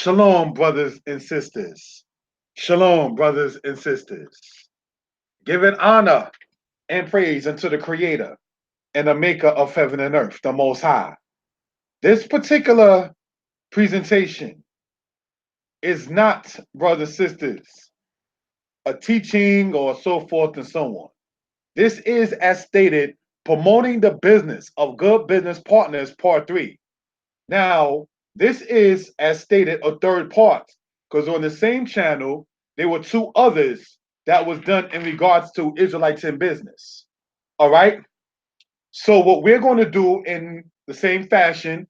Shalom, brothers and sisters. Shalom, brothers and sisters. Giving honor and praise unto the Creator and the Maker of heaven and earth, the Most High. This particular presentation is not, brothers and sisters, a teaching or so forth and so on. This is, as stated, promoting the business of good business partners, part 3. Now, this is, as stated, a third part, because on the same channel, there were 2 others that was done in regards to Israelites in business. All right? So what we're going to do in the same fashion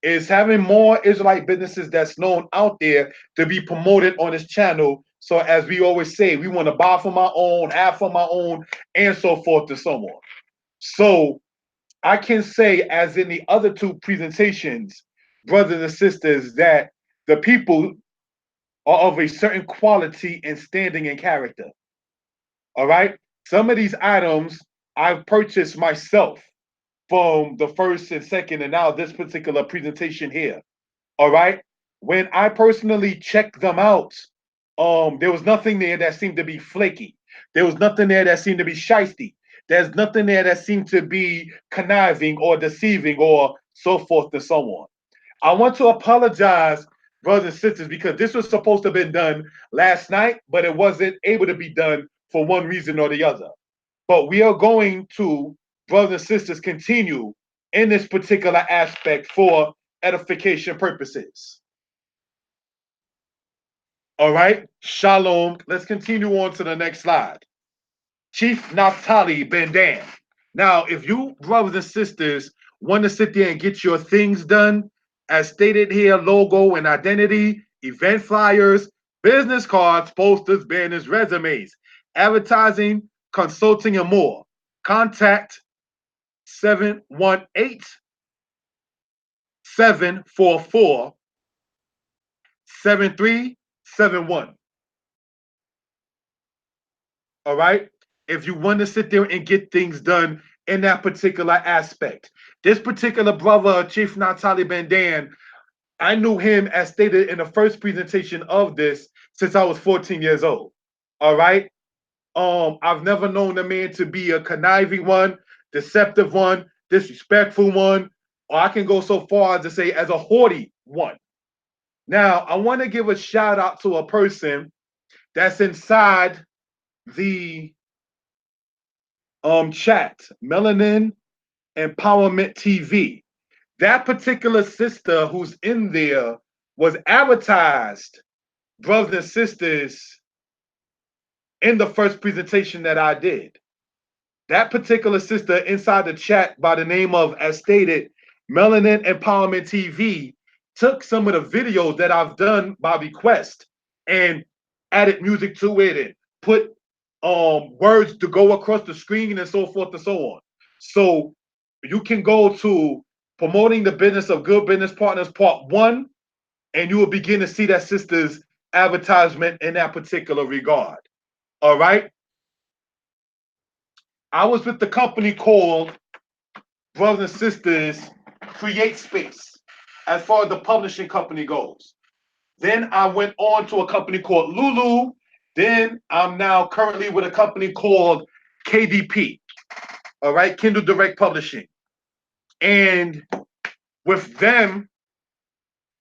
is having more Israelite businesses that's known out there to be promoted on this channel. So as we always say, we want to buy from our own, have from our own, and so forth and so on. So I can say, as in the other 2 presentations, brothers and sisters, that the people are of a certain quality and standing and character. All right. Some of these items I've purchased myself from the first and second, and now this particular presentation here. All right. When I personally checked them out, there was nothing there that seemed to be flaky. There was nothing there that seemed to be shisty. There's nothing there that seemed to be conniving or deceiving or so forth and so on. I want to apologize, brothers and sisters, because this was supposed to have been done last night, but it wasn't able to be done for one reason or the other. But we are going to, brothers and sisters, continue in this particular aspect for edification purposes. All right, shalom. Let's continue on to the next slide. Chief Naphtali Ben Dan. Now, if you, brothers and sisters, want to sit there and get your things done, as stated here, logo and identity, event flyers, business cards, posters, banners, resumes, advertising, consulting, and more, contact 718-744-7371. All right? If you want to sit there and get things done in that particular aspect. This particular brother, Chief Naphtali Ben Dan, I knew him, as stated in the first presentation of this, since I was 14 years old. All right? I've never known the man to be a conniving one, deceptive one, disrespectful one, or I can go so far as to say as a haughty one. Now, I want to give a shout out to a person that's inside the chat, Melanin Empowerment TV. That particular sister who's in there was advertised, brothers and sisters, in the first presentation that I did. That particular sister inside the chat by the name of, as stated, Melanin Empowerment TV, took some of the videos that I've done by request and added music to it and put words to go across the screen and so forth and so on. So you can go to Promoting the Business of Good Business Partners Part 1, and you will begin to see that sister's advertisement in that particular regard. All right. I was with the company called, brothers and sisters, Create Space, as far as the publishing company goes. Then I went on to a company called Lulu. Then I'm now currently with a company called KDP. All right, Kindle Direct Publishing. And with them,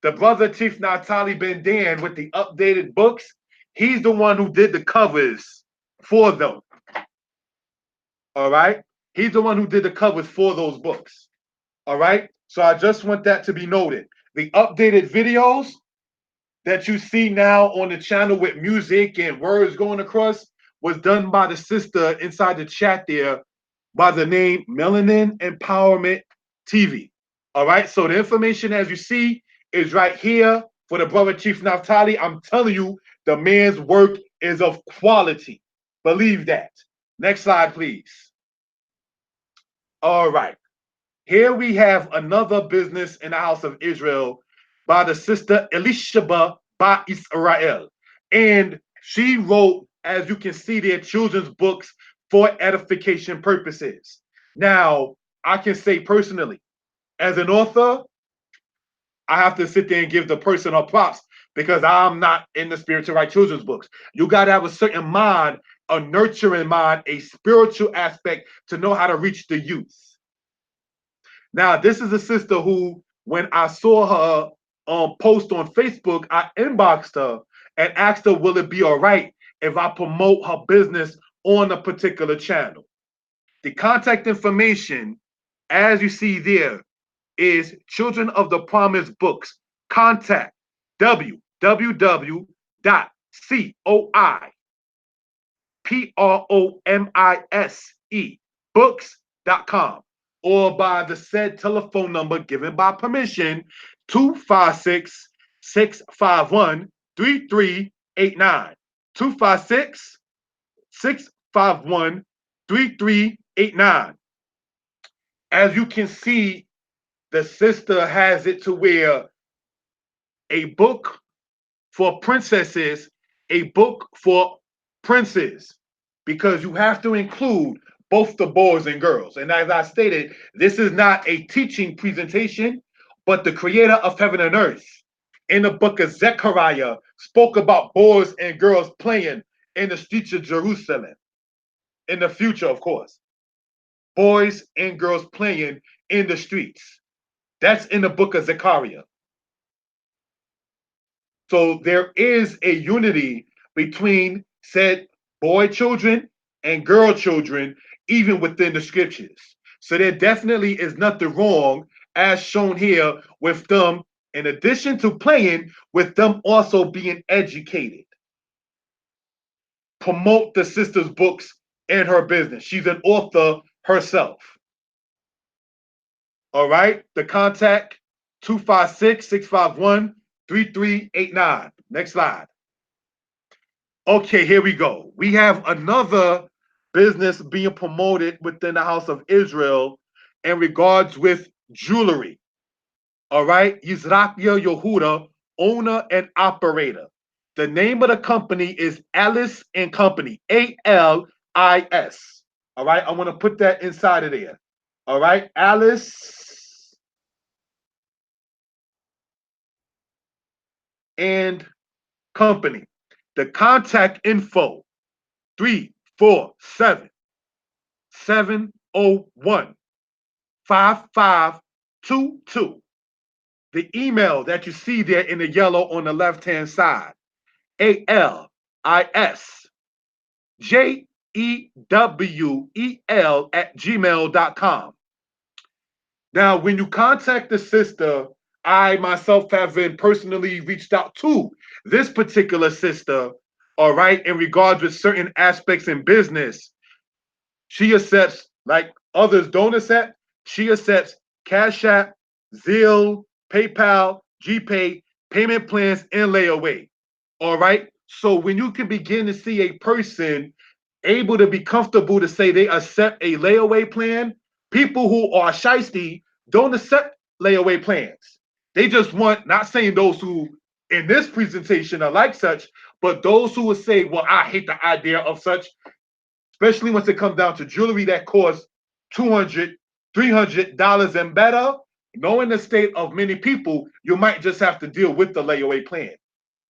the brother Chief Naphtali Ben Dan, with the updated books, he's the one who did the covers for them. All right, he's the one who did the covers for those books. All right, so I just want that to be noted. The updated videos that you see now on the channel with music and words going across was done by the sister inside the chat there by the name Melanin Empowerment TV. All right, so the information, as you see, is right here for the brother Chief Naphtali. I'm telling you, the man's work is of quality. Believe that. Next slide, please. All right. Here we have another business in the house of Israel by the sister Elisheba Ba Israel. And she wrote, as you can see there, children's books for edification purposes. Now, I can say personally, as an author, I have to sit there and give the person her props, because I'm not in the spirit to write children's books. You got to have a certain mind, a nurturing mind, a spiritual aspect to know how to reach the youth. Now, this is a sister who, when I saw her post on Facebook, I inboxed her and asked her, will it be all right if I promote her business on a particular channel? The contact information, as you see there, is Children of the Promise Books. Contact www.COIPROMISE books.com, or by the said telephone number given by permission, 256 651 3389. 256 651 3389. As you can see, the sister has it to where a book for princesses, a book for princes, because you have to include both the boys and girls. And as I stated, this is not a teaching presentation, but the creator of heaven and earth in the book of Zechariah spoke about boys and girls playing in the streets of Jerusalem. In the future, of course, boys and girls playing in the streets. That's in the book of Zechariah. So there is a unity between said boy children and girl children, even within the scriptures. So there definitely is nothing wrong, as shown here, with them, in addition to playing, with them also being educated. Promote the sister's books and her business. She's an author herself. All right, the contact 256 651 3389. Next slide. Okay, here we go. We have another business being promoted within the house of Israel in regards with jewelry. All right, Yizrakia Yehuda, owner and operator. The name of the company is Alice and Company, ALIS. All right, I want to put that inside of there. All right, Alice and Company. The contact info 347 701 5522. The email that you see there in the yellow on the left hand side, ALIS JEWEL@gmail.com. Now, when you contact the sister, I myself have been personally reached out to this particular sister, all right, in regards with certain aspects in business. She accepts, like others don't accept, she accepts Cash App, Zelle, PayPal, GPay, payment plans, and layaway. All right. So when you can begin to see a person able to be comfortable to say they accept a layaway plan, people who are shiesty don't accept layaway plans. They just want, not saying those who in this presentation are like such, but those who would say, well, I hate the idea of such, especially once it comes down to jewelry that costs $200, $300 and better. Knowing the state of many people, you might just have to deal with the layaway plan.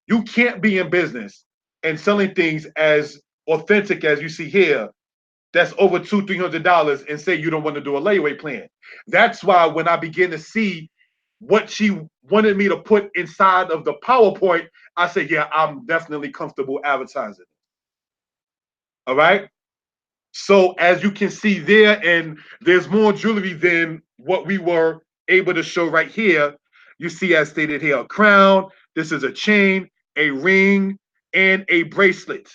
You can't be in business and selling things as authentic as you see here, that's over $200, $300, and say you don't want to do a layaway plan. That's why when I begin to see what she wanted me to put inside of the PowerPoint, I said, yeah, I'm definitely comfortable advertising. All right. So as you can see there, and there's more jewelry than what we were able to show right here. You see, as stated here, a crown. This is a chain, a ring, and a bracelet.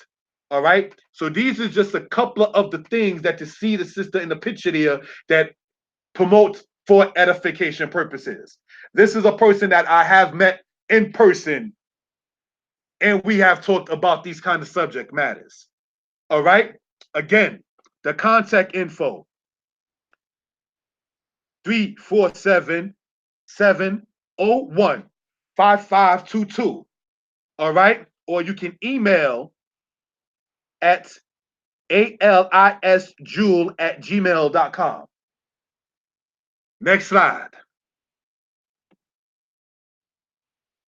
All right. So these are just a couple of the things that you see the sister in the picture there that promotes for edification purposes. This is a person that I have met in person, and we have talked about these kind of subject matters. All right. Again, the contact info 347 701 5522. All right. Or you can email at alisjewel@gmail.com. Next slide.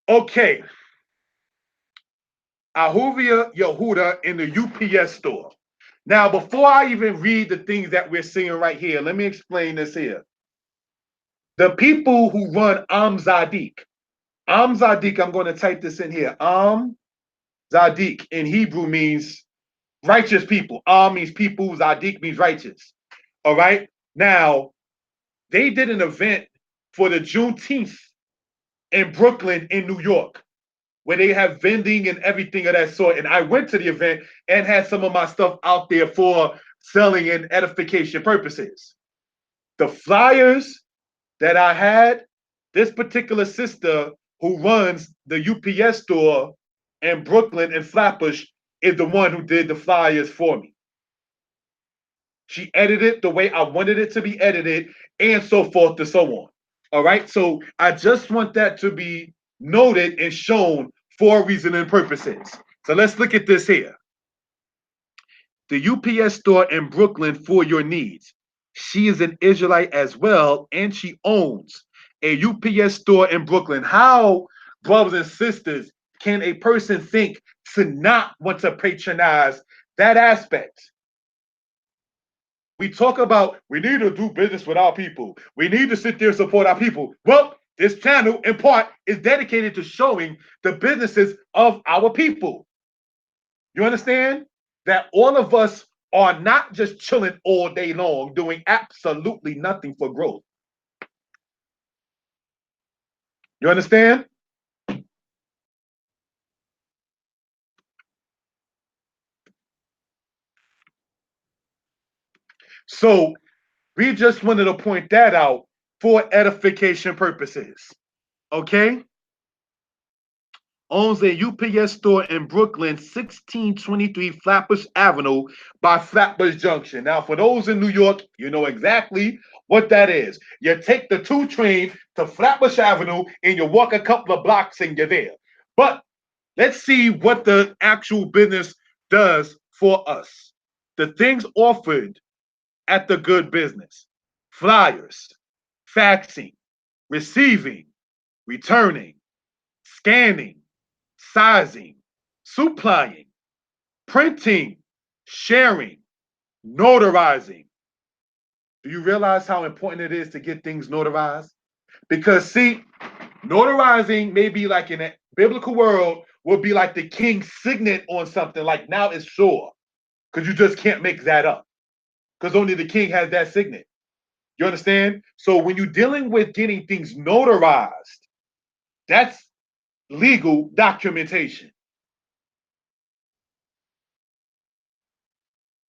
Okay. Ahuvia Yehuda in the UPS store. Now, before I even read the things that we're seeing right here, let me explain this here. The people who run Zadik, Zadik, I'm going to type this in here. Zadik in Hebrew means righteous people. Means people, Zadik means righteous. All right. Now, they did an event for the Juneteenth in Brooklyn, in New York, where they have vending and everything of that sort. And I went to the event and had some of my stuff out there for selling and edification purposes. The flyers that I had, this particular sister who runs the UPS store in Brooklyn and Flatbush is the one who did the flyers for me. She edited the way I wanted it to be edited, and so forth and so on. All right. So I just want that to be noted and shown for reason and purposes. So let's look at this here. The UPS store in Brooklyn for your needs. She is an Israelite as well, and she owns a UPS store in Brooklyn. How, brothers and sisters, can a person think to not want to patronize that aspect? We talk about we need to do business with our people. We need to sit there and support our people. Well, this channel, in part, is dedicated to showing the businesses of our people. You understand? That all of us are not just chilling all day long, doing absolutely nothing for growth. You understand? So we just wanted to point that out for edification purposes. Okay? Owns a UPS store in Brooklyn, 1623 Flatbush Avenue by Flatbush Junction. Now, for those in New York, you know exactly what that is. You take the 2 train to Flatbush Avenue and you walk a couple of blocks and you're there. But let's see what the actual business does for us. The things offered at the good business: flyers, faxing, receiving, returning, scanning, sizing, supplying, printing, sharing, notarizing. Do you realize how important it is to get things notarized? Because, see, notarizing may be like in a biblical world, would be like the king's signet on something, like now it's sure. Because you just can't make that up. Because only the king has that signet. You understand? So when you're dealing with getting things notarized, that's legal documentation.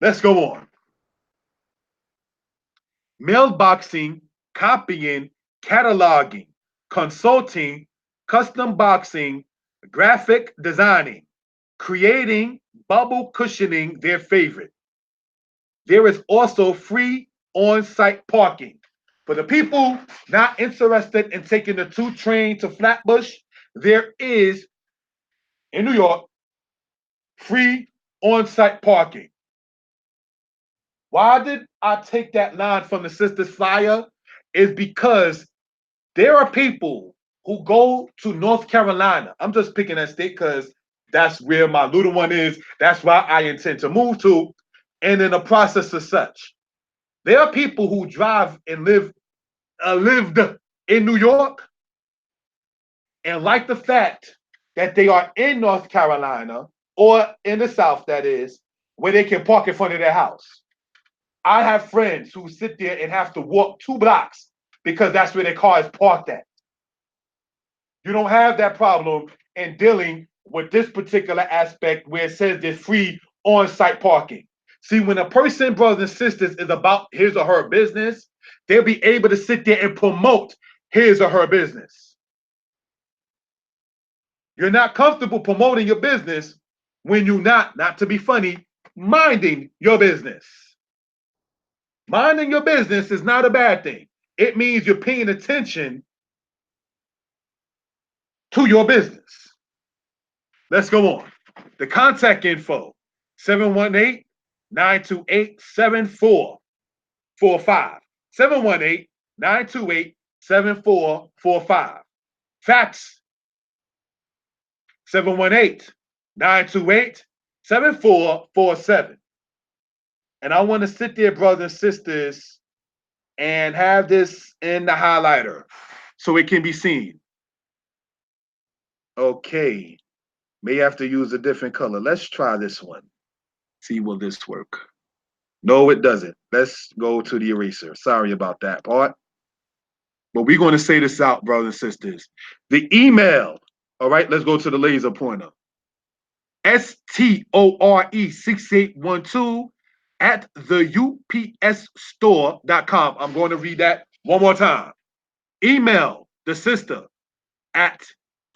Let's go on. Mailboxing, copying, cataloging, consulting, custom boxing, graphic designing, creating, bubble cushioning their favorite. There is also free on-site parking. For the people not interested in taking the 2 train to Flatbush, there is, in New York, free on-site parking. Why did I take that line from the sister's flyer? Is because there are people who go to North Carolina. I'm just picking that state because that's where my little one is. That's where I intend to move to. And in the process of such, there are people who drive and lived in New York and like the fact that they are in North Carolina or in the South, that is, where they can park in front of their house. I have friends who sit there and have to walk 2 blocks because that's where their car is parked at. You don't have that problem in dealing with this particular aspect where it says there's free on-site parking. See, when a person, brothers and sisters, is about his or her business, they'll be able to sit there and promote his or her business. You're not comfortable promoting your business when you're not to be funny, minding your business. Minding your business is not a bad thing. It means you're paying attention to your business. Let's go on. The contact info, 718-928-7445. 718-928-7445. Fax, 718 928-7447. And I want to sit there, brothers and sisters, and have this in the highlighter so it can be seen. Okay. May have to use a different color. Let's try this one. See, will this work? No, it doesn't. Let's go to the eraser. Sorry about that part. But we're going to say this out, brothers and sisters. The email, all right, let's go to the laser pointer. STORE6812 at theupsstore.com. I'm going to read that one more time. Email the sister at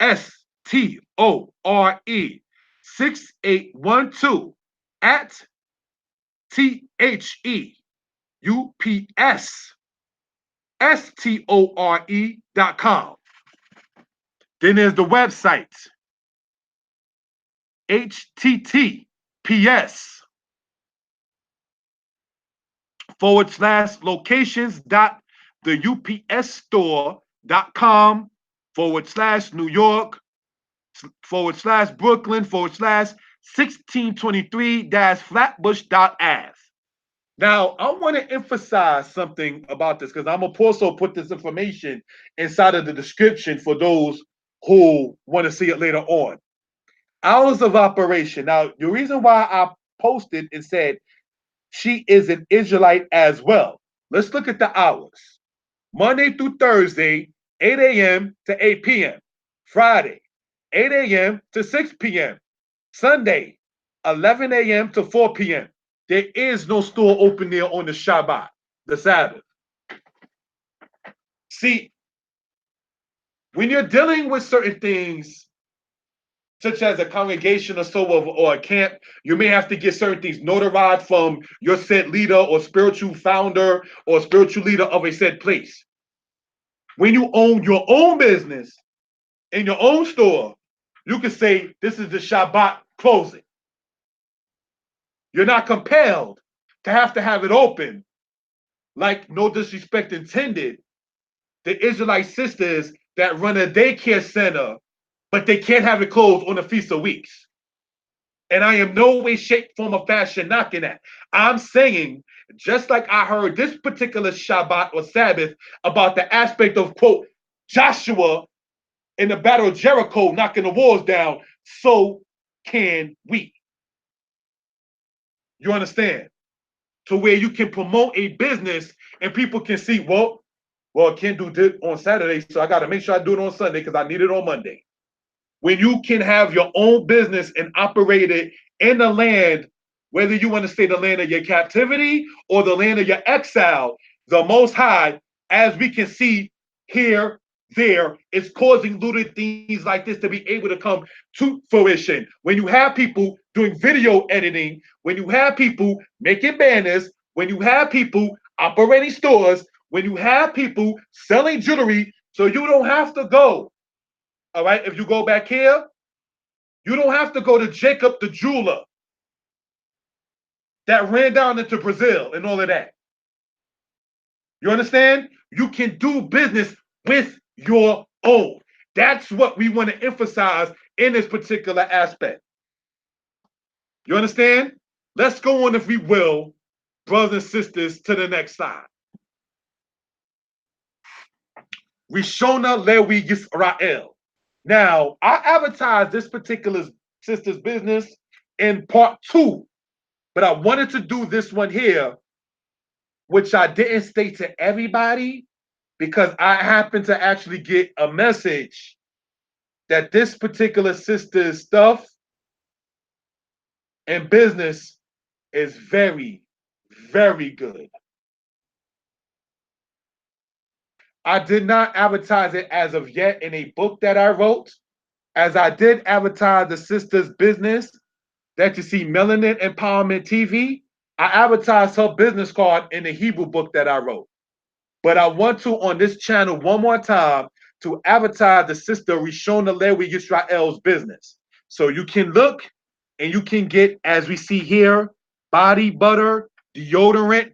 STORE6812 at THEUPSSTORE.com. Then there's the website, https://locations.theupsstore.com/New York /Brooklyn /1623-Flatbush.Ave. Now, I want to emphasize something about this because I'm going to also put this information inside of the description for those who want to see it later on. Hours of operation. Now, the reason why I posted and said she is an Israelite as well. Let's look at the hours. Monday through Thursday, 8 a.m. to 8 p.m. Friday, 8 a.m. to 6 p.m. Sunday, 11 a.m. to 4 p.m. There is no store open there on the Shabbat, the Sabbath. See, when you're dealing with certain things, such as a congregation or so or a camp, you may have to get certain things notarized from your said leader or spiritual founder or spiritual leader of a said place. When you own your own business in your own store, you can say this is the Shabbat closing. You're not compelled to have it open, like, no disrespect intended, the Israelite sisters that run a daycare center, but they can't have it closed on the Feast of Weeks. And I am no way, shape, form, or fashion knocking that. I'm saying, just like I heard this particular Shabbat or Sabbath about the aspect of, quote, Joshua in the Battle of Jericho knocking the walls down, so can we. You understand? To where you can promote a business and people can see, well, I can't do this on Saturday, so I got to make sure I do it on Sunday because I need it on Monday. When you can have your own business and operate it in the land, whether you want to say the land of your captivity or the land of your exile, the Most High, as we can see here, there, is causing little things like this to be able to come to fruition. When you have people doing video editing, when you have people making banners, when you have people operating stores, when you have people selling jewelry, so you don't have to go. All right, if you go back here, you don't have to go to Jacob the jeweler that ran down into Brazil and all of that. You understand? You can do business with your own. That's what we want to emphasize in this particular aspect. You understand? Let's go on, if we will, brothers and sisters, to the next slide. Rishona Lewi Yisrael. Now, I advertised this particular sister's business in part 2, but I wanted to do this one here, which I didn't state to everybody, because I happened to actually get a message that this particular sister's stuff and business is very, very good. I did not advertise it as of yet in a book that I wrote, as I did advertise the sister's business that you see, Melanin Empowerment TV. I advertised her business card in the Hebrew book that I wrote. But I want to, on this channel one more time, to advertise the sister Rishona Lewi Yisrael's business. So you can look and you can get, as we see here, body butter, deodorant,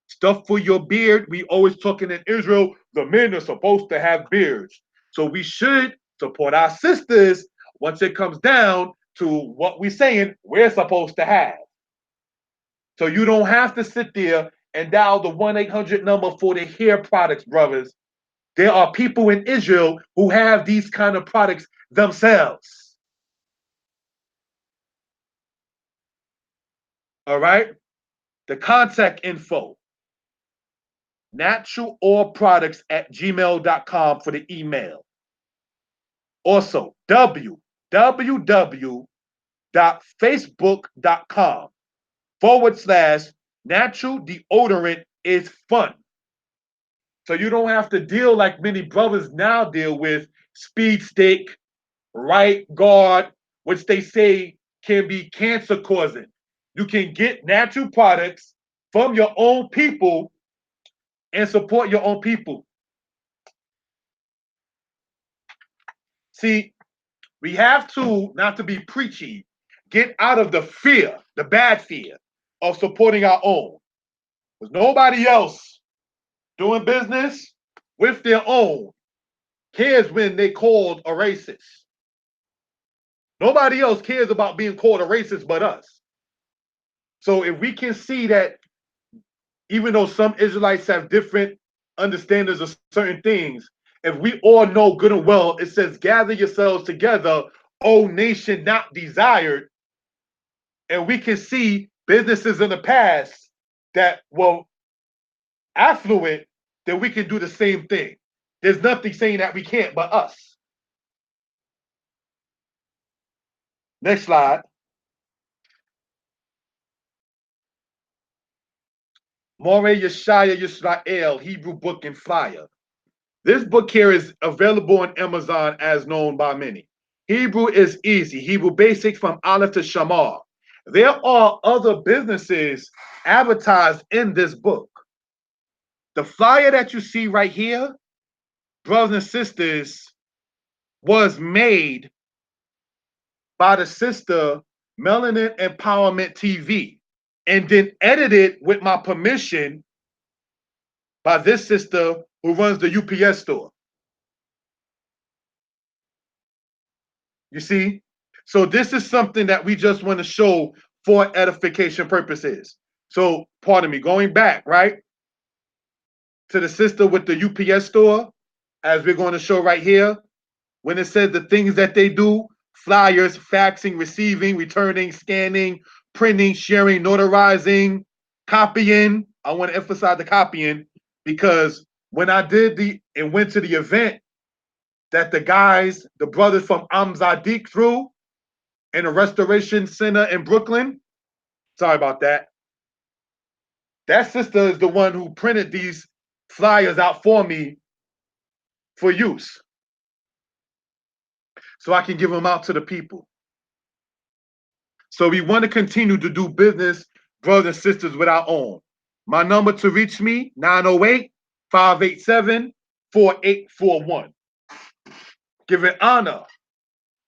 stuff for your beard. We always talking in Israel, the men are supposed to have beards. So we should support our sisters once it comes down to what we're saying we're supposed to have. So you don't have to sit there and dial the 1-800 number for the hair products, brothers. There are people in Israel who have these kind of products themselves. All right? The contact info, naturaloilproducts@gmail.com for the email. Also, www.facebook.com/natural deodorant is fun. So you don't have to deal like many brothers now deal with speed stick, right guard, which they say can be cancer causing. You can get natural products from your own people and support your own people. See, we have to, not to be preachy, get out of the fear, the bad fear of supporting our own. Because nobody else doing business with their own cares when they called a racist. Nobody else cares about being called a racist but us. So if we can see that even though some Israelites have different understandings of certain things, if we all know good and well, it says, gather yourselves together, O nation not desired, and we can see businesses in the past that were affluent, then we can do the same thing. There's nothing saying that we can't but us. Next slide. Moreh Yeshaya Yisrael, Hebrew book and flyer. This book here is available on Amazon as known by many. Hebrew is easy. Hebrew basics from Aleph to Shamar. There are other businesses advertised in this book. The flyer that you see right here, brothers and sisters, was made by the sister Melanin Empowerment TV and then edited with my permission by this sister who runs the UPS store. You see? So this is something that we just want to show for edification purposes. So, pardon me, going back, right, to the sister with the UPS store, as we're going to show right here, when it says the things that they do, flyers, faxing, receiving, returning, scanning, printing, sharing, notarizing, copying. I want to emphasize the copying because when I did and went to the event that the guys, the brothers from Amzadik threw in a restoration center in Brooklyn, sorry about that. That sister is the one who printed these flyers out for me for use, so I can give them out to the people. So we want to continue to do business, brothers and sisters, with our own. My number to reach me, 908-587-4841. Giving honor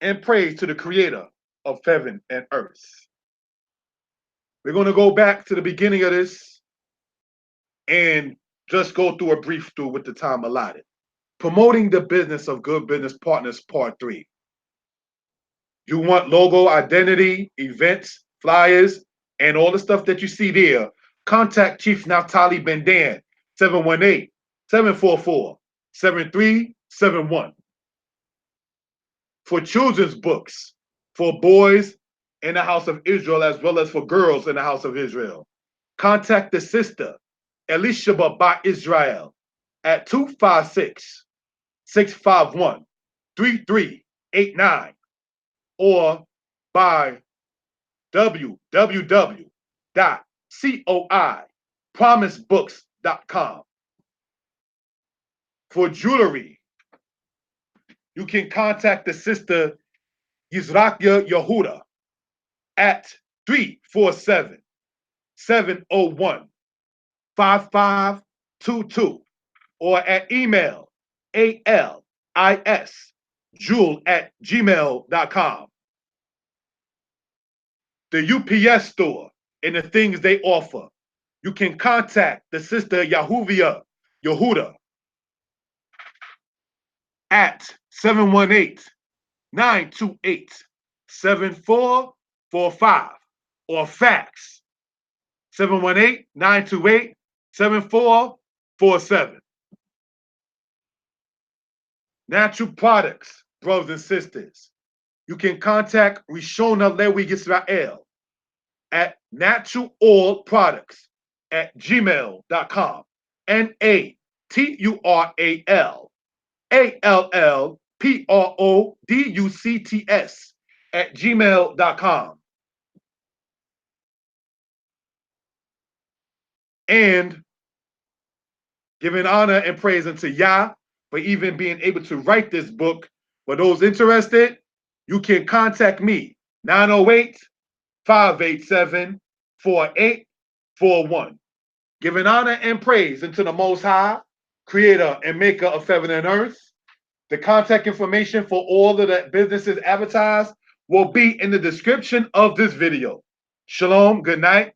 and praise to the creator of heaven and earth. We're going to go back to the beginning of this and just go through a brief through with the time allotted. Promoting the business of good business partners, part 3. You want logo, identity, events, flyers, and all the stuff that you see there, contact Chief Naftali Ben-Dan, 718-744-7371. For children's books, for boys in the house of Israel as well as for girls in the house of Israel, contact the sister, Elishaba Ba Israel, at 256-651-3389 or by www.coipromisebooks.com. For jewelry, you can contact the sister Yizrakia Yehuda at 347-701-5522 or at email alisjewel@gmail.com. The UPS store and the things they offer. You can contact the sister Yahuvia Yehuda at 718-928-69 7445 or fax 718-928-7447. Natural products, brothers and sisters. You can contact Rishona Lewi Yisrael at naturalproducts@gmail.com. naturalproducts@gmail.com. And giving honor and praise unto Yah for even being able to write this book. For those interested, you can contact me, 908-587-4841. Giving honor and praise unto the Most High, creator and maker of heaven and earth. The contact information for all of the businesses advertised will be in the description of this video. Shalom, good night.